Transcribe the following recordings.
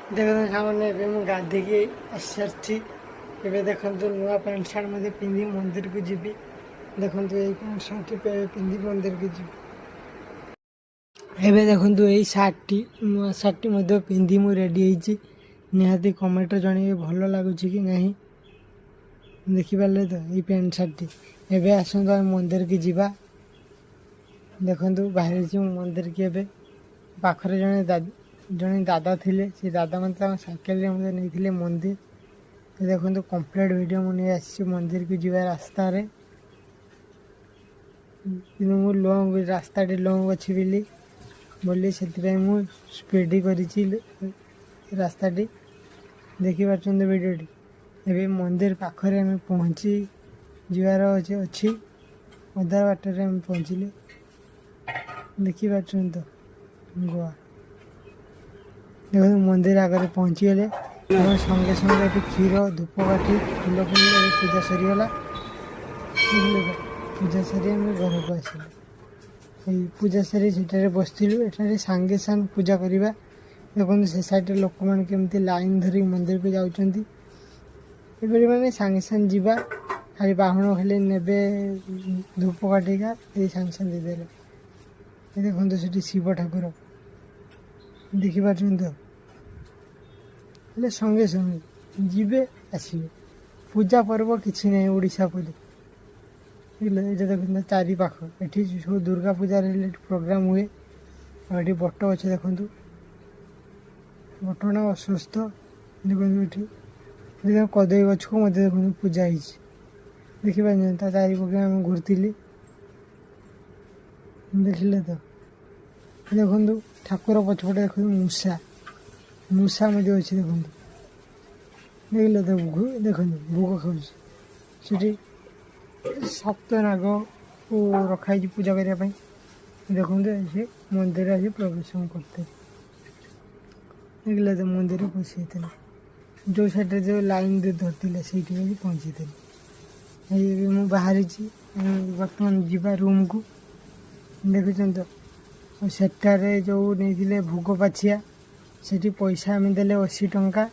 देखो सामने गाधी की आसी देखो नुआ पैंट सार्ट मत पिंधि मंदिर को जी देखो ये पैंट सार्ट पिंधि मंदिर को जी एवं देखो यही सार्टी नुआ सार्टी पिंधि मु रेडी निहाती कमेंट जन भल लगुच कि नहीं देखिपारे तो ये पैंट सार्टी एवं आसतु आम मंदिर की जीवा देखु बाहरी मंदिर की एवं पाखरे जड़े दादा थिले से दादा मतलब साइकेल नहीं मंदिर देखो कंप्लीट वीडियो मुझे आसी मंदिर को जीवा रास्ता रे मु लंग रास्ता लंग अच्छी बोली से स्पीड कर रास्ता देखी पार्टी वीडियो एवं मंदिर पाखरे आम पहुँची जीवार अच्छी अधा बाटर आम पहुँचले देखी पार्टी तो गोवा देखो मंदिर आगे पहुँची गले संगे संगे क्षीर धूपकाठी फूल फूल पूजा सरीगला पूजा सारी आम घर को आसिलु पूजा सारी से बसलु एठारे सांगे सांग पूजा करवा देखो से साइड लोक मैंने केमती लाइन धरी मंदिर को जाऊँगी मैंने सांगे सांग जीवा खाली बाहन खाली ने धूपकाठिका ये सांगे सांग देदेले देखो से शिव ठाकुर देखिपार तो संगे संगे जीवे आसवे पूजा पर्व किसी ना ओडिशा पड़े देखो चारि पाख ये सब दुर्गा पूजा रिलेटेड प्रोग्राम हुए और बट अच्छे देखु बटना अस्वस्थ देखो ये कदई गछ को मत देखो पूजा देखिए चारि पक्षे आम घूरी देखिले तो देखु ठाकुर पछपटे देख मूषा मूषा अच्छे देखो देखिले तो देख भोग खाऊँ सप्त नाग को रखाई पूजा करने देखो से मंदिर आज प्रवेश करते देखिले तो मंदिर पशि जो साइड जो लाइन धरती से पहुँची थे मुझे बाहरी बर्तमान जीवा रूम को देखुं तो सेठारे जो नहीं भोग पाछिया से पैसा आम देले 80 टंका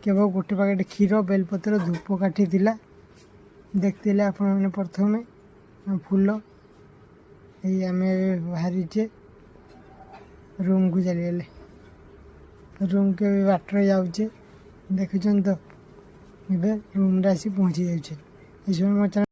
केवल गोटे पैकेट क्षीर बेलपत्र धूपकाठी थिला देखते आप प्रथम फूल ये आम बाहरीचे रूम को चलीगले रूम के बाटर जाऊे देखुं तो ये रूम आसी पहुँची जाऊे।